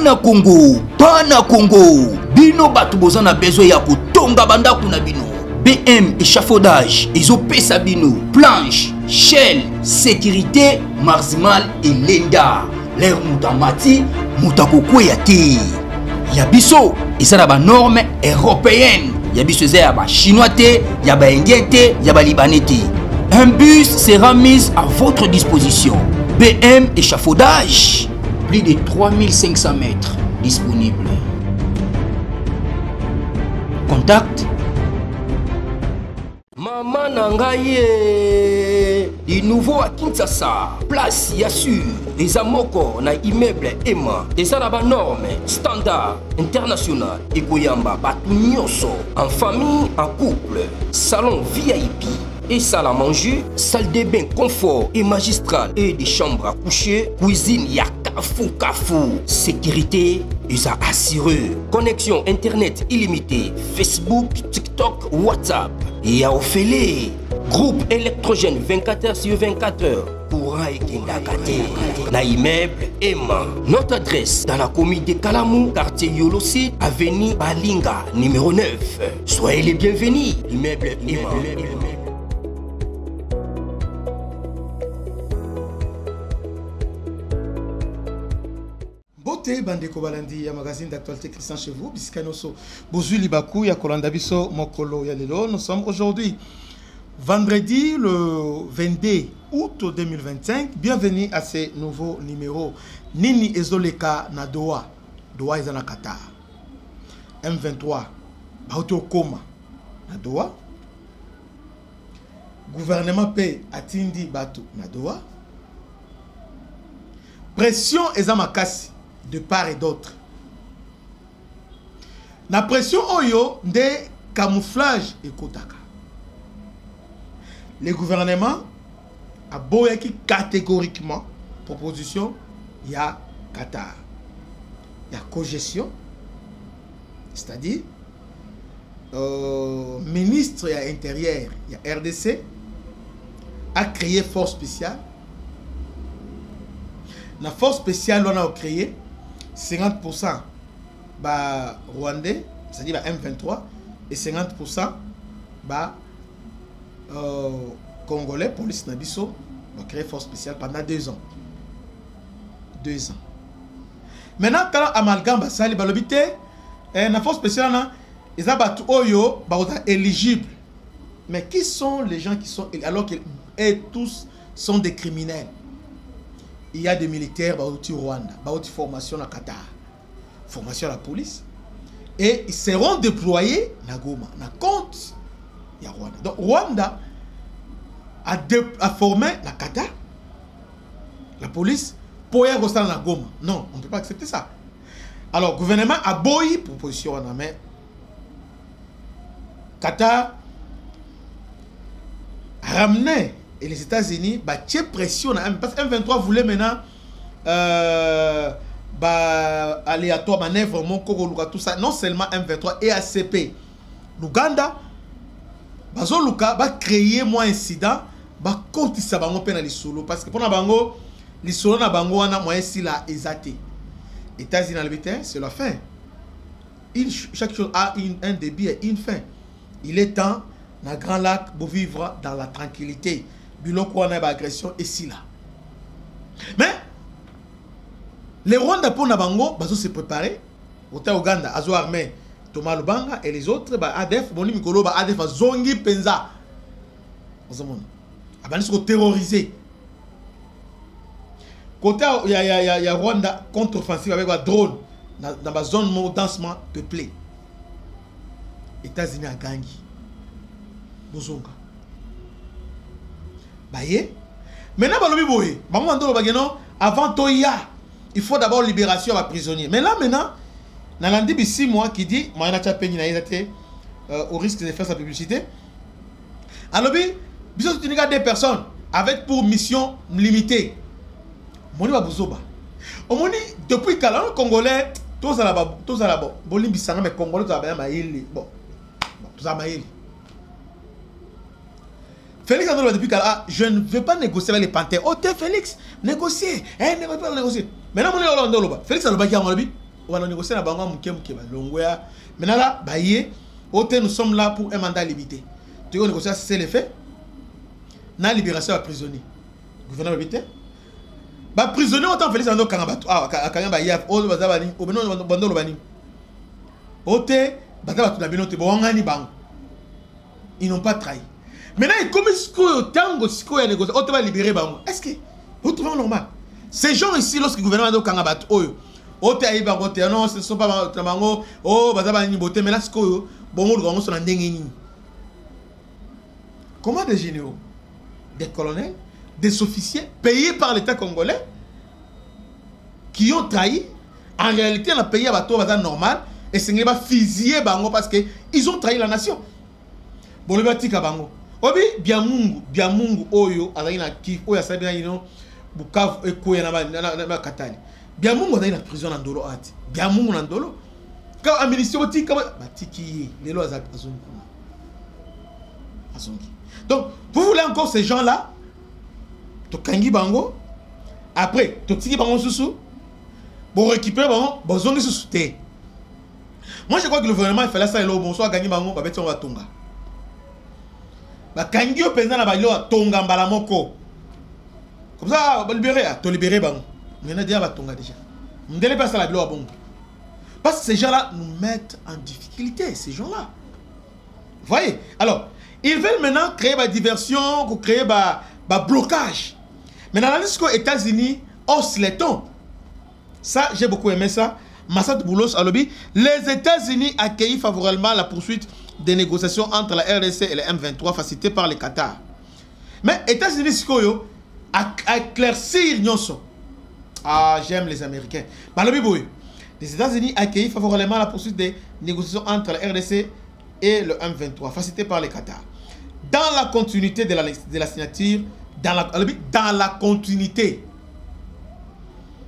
Bana Congo, bino batu bozana besoin ya kotonga banda kuna bino. BM échafaudage, ezopesa bino, planche, shell, sécurité, marzimal et lenda. L'air moutamati, moutakokweya te. Yabiso, ezana ba norme européenne. Yabiso ya ba chinois te, ya ba indien te, ya ba libanais te. Un bus sera mis à votre disposition. BM échafaudage, plus de 3500 mètres disponibles. Contact Maman Nangaye, du nouveau à Kinshasa, place Yassur, des amoko na immeuble Emma, des arabes normes, standard, international, et Goyamba, Batunyoso, en famille, en couple, salon VIP. Et salle à manger, salle de bain confort et magistral et des chambres à coucher, cuisine ya kafou, sécurité ils a assuré, connexion internet illimitée, Facebook, TikTok, WhatsApp et à Ophélie, groupe électrogène 24h/24 courant et kindakate, na immeuble Emma. Notre adresse dans la commune de Kalamou, quartier Yolosi, avenue Balinga, numéro 9. Soyez les bienvenus, immeuble Emma. Bandeko balandi ya magazine d'actualité Christian chez vous biskanoso bozuli baku ya kolanda biso mokolo ya lelo. Nous sommes aujourd'hui vendredi le 22 août 2025. Bienvenue à ce nouveau numéro. Nini ezoleka na Doha eza na Qatar. M23 bauto koma na Doha. Gouvernement paye atindi bato na Doha. Pression eza makasi de part et d'autre. La pression oyo de camouflage et kotaka. Le gouvernement a boyaki catégoriquement proposition ya Qatar. Il y a cogestion, c'est-à-dire ministre ya intérieur, il y a RDC a créé force spéciale. La force spéciale on a créé 50% bah, rwandais, c'est-à-dire bah, M23, et 50% bah, congolais, police Nabiso, va créer force spéciale pendant 2 ans. 2 ans. Maintenant, quand amalgame, bah, ça, la force spéciale, ils ont éligibles. Mais qui sont les gens qui sont alors que tous sont des criminels? Il y a des militaires au Rwanda, au formation à Qatar, formation à la police, et ils seront déployés à Goma, na compte il y a Rwanda. Donc Rwanda a formé la Qatar, la police, pour y aller à Goma. Non, on ne peut pas accepter ça. Alors, le gouvernement a boyi proposition en main. Qatar a ramené. Et les États-Unis, bah, tiens pression, parce que M23 voulait maintenant aléatoire, manœuvre, mon Kogoluka, tout ça. Non seulement M23 et ACP. L'Ouganda, Luka va créer moins incident, va compter ça bango peine les solo. Parce que pour Nabango, les solo na bango on a moyen si la exaté. États-Unis à l'habitat, c'est la fin. Chaque chose a un début et une fin. Il est temps, dans Grand Lac, de vivre dans la tranquillité. Biloko on a une agression ici là. Mais les Rwandais pour Nabango, ils se préparer. Au Ouganda, Azo Armé, Thomas Lubanga et les autres, ADF, Boni Mikolo, ADF, Zongi Penza. Ils sont terrorisés. Côté il y a Rwanda contre-offensive avec un drone dans la zone densement peuplée. États-Unis a gagné. Bozonga. Maintenant, avant Toya, il faut d'abord libération à prisonniers. Mais là, maintenant, il y a 6 mois qui dit, moi, au risque de faire sa publicité. Alors, il y a des personnes avec pour mission limitée. Depuis que les Congolais, tous à la Bolivie, mais Congolais, tous à Félix a dit depuis que je ne veux pas négocier avec les panthères. Oh, t'es Félix, négocier. Négocier. Maintenant, Félix a dit va négocier na bango muke ba longoya. Maintenant là, baye, nous sommes là pour un mandat limité. Tu veux négocier, c'est le fait. Na libération à prisonnier. Gouverneur habité. Ba prisonnier autant félix ando kangabatu. Ah, kanga ba yaf, o bazabani, o beno bandolo bani. Ote, bazabatu na bino te bongani bango. Ils n'ont pas trahi. Maintenant, comme tango siko ya négocier, ote va libérer bango. Est-ce que vous trouvez normal? Ces gens ici, lorsque le gouvernement ando kangabatu oyo, ote ayi bango te non, ce sont pas bango, oh bazabani boté, mais là siko bongo le bango sont en dengeni. Comment des généraux, des colonels, des officiers payés par l'État congolais qui ont trahi, en réalité, on a payé à bateau normal et c'est pas fusillé bango parce qu'ils ont trahi la nation. Bon, le batika bango. Obi, biamungu, oyo, azayina kif, oya sabina yino, bukav, ekoya na katali. Biamungu azayina prison en dolo ati. Biamungu en dolo. Quand administration tika, batiki, les lois azongi. Donc, vous voulez encore ces gens-là? Kangi bango après tiki bango susu pour récupérer bango bozongi susu te. Moi je crois que le gouvernement il fallait ça le bonsoir gagner bango ba beti on va tonga ba kangi o penza na ba lo tonga mbala moko comme ça ba libérer to libérer bango mais na dia ba tonga déjà ndele pas ça la bilo bongo parce que ces gens-là nous mettent en difficulté, ces gens-là, vous voyez. Alors ils veulent maintenant créer ba diversion, créer ba blocage. Mais dans la liste aux États-Unis, hausse les tons. Ça, j'ai beaucoup aimé ça. Massad Boulos a lobby. Les États-Unis accueillent favorablement la poursuite des négociations entre la RDC et le M23 facilitées par le Qatar. Mais les États-Unis, c'est quoi? Éclaircir Nyonso. Ah, j'aime les Américains. Les États-Unis accueillent favorablement la poursuite des négociations entre la RDC et le M23 facilitées par le Qatar. Dans la continuité de la signature, dans la continuité.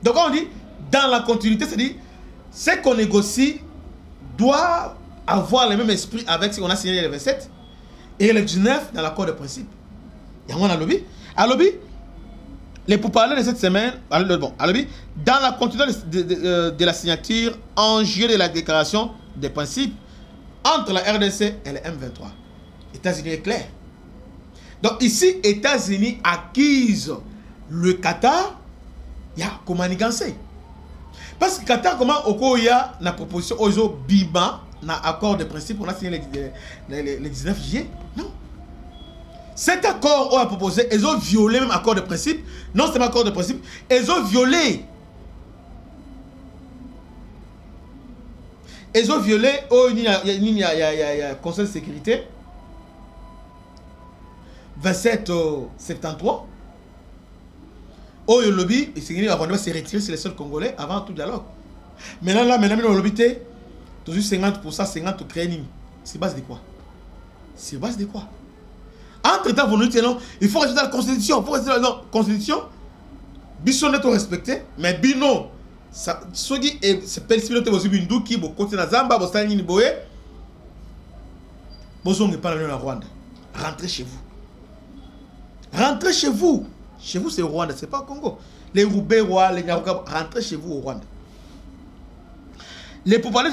Donc on dit dans la continuité, c'est-à-dire ce qu'on négocie doit avoir le même esprit avec ce qu'on a signé le 27 et le 19 dans l'accord de principe. Il y a un lobby. À lobby, les pourparlers de cette semaine, bon, à lobby, dans la continuité de la signature en juillet de la déclaration des principes entre la RDC et le M23. États-Unis est clair. Donc ici, États-Unis acquise le Qatar, il y a comment manigancé. Parce que Qatar, comment il y a la proposition Ozo Bima, na accord de principe, on a signé le 19 juillet. Non. Cet accord, on a proposé, ils ont violé même accord de principe. Non, c'est pas accord de principe. Ils ont violé. Ils ont violé, il y a Conseil de sécurité. 27-73. Oh, le lobby, il s'est retiré sur les sols congolais avant tout dialogue. Maintenant, le lobby, toujours 50%, 50% créé. C'est base de quoi? C'est base de quoi? Entre-temps, vous nous dites non, il faut rester dans la Constitution. Il faut rester dans la Constitution. Bisson est respecté, mais Bino, ce qui est perçu dans le qui côté de Zamba, Bostani Boé, Boson n'est pas la Rwanda. Rentrez chez vous. Rentrez chez vous. Chez vous, c'est au Rwanda, c'est pas au Congo. Les Roubaix, les Nyaruka, rentrez chez vous au Rwanda. Les pourparlers,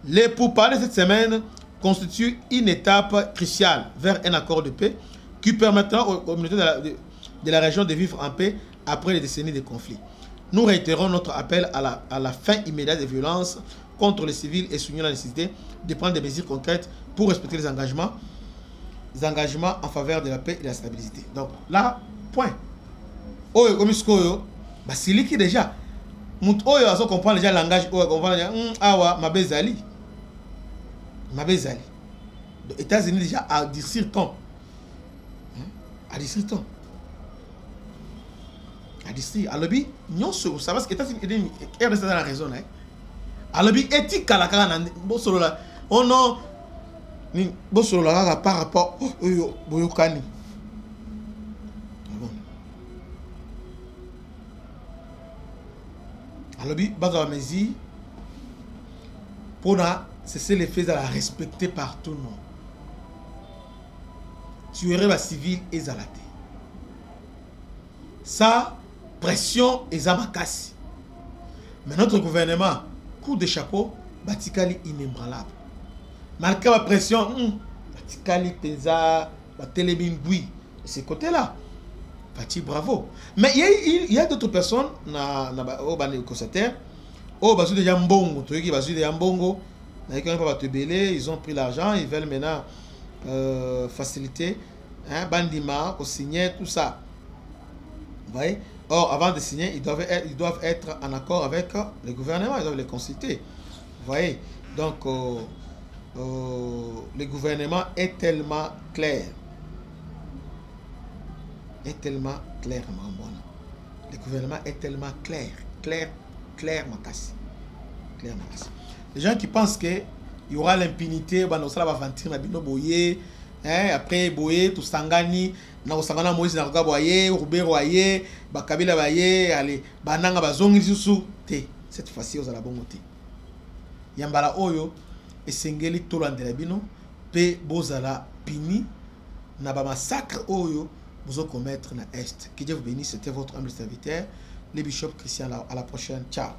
les pourparlers cette semaine constituent une étape cruciale vers un accord de paix qui permettra aux communautés de la région de vivre en paix après les décennies de conflits. Nous réitérons notre appel à la fin immédiate des violences contre les civils et soulignons la nécessité de prendre des mesures concrètes pour respecter les engagements en faveur de la paix et de la stabilité. Donc là, point. Oyo komisko bah c'est lui qui déjà oyo aso comprendre déjà le langage oyo comprendre awa mabezali. Les États-Unis déjà à dire ton. À dire ton. À dire à lobby non ça parce que États-Unis est dans la raison hein. À lobby éthique à la kana bo solo là. Oh non ni bo solo là par rapport oyo boyokani. Alors, Baga Mezi, pour cesser les faits à la respecter par tout le monde. Tu aurais la civile et zalaté. Ça, pression et zamakasi. Mais notre gouvernement, coup de chapeau, Batikali inébranlable. Malgré la pression, Batikali Penza, Batelebingui, de ce côté-là. Bati, bravo. Mais il y a d'autres personnes, ils ont pris l'argent, ils veulent maintenant faciliter, hein, Bandima, au signer, tout ça. Vous voyez? Or, avant de signer, ils doivent être en accord avec le gouvernement, ils doivent les consulter. Vous voyez? Donc, le gouvernement est tellement clair. Est tellement clair, le gouvernement est tellement clair, Makassi. Clair, Makassi. Les gens qui pensent qu'il y aura l'impunité, après Boye, tout Sangani, Sangana Moïse Naruga Boye, Roubé Roye, Bakabila Baye, allez, Bananga Bazongi Susu, cette fois-ci, aux Alabongote. Yambala Oyo, et Sengeli Tolandelabino, P. Bozala Pini, Naba Massacre Oyo, vous commettre na Est. Que Dieu vous bénisse, c'était votre humble serviteur, le bishop Christian. À la prochaine, ciao.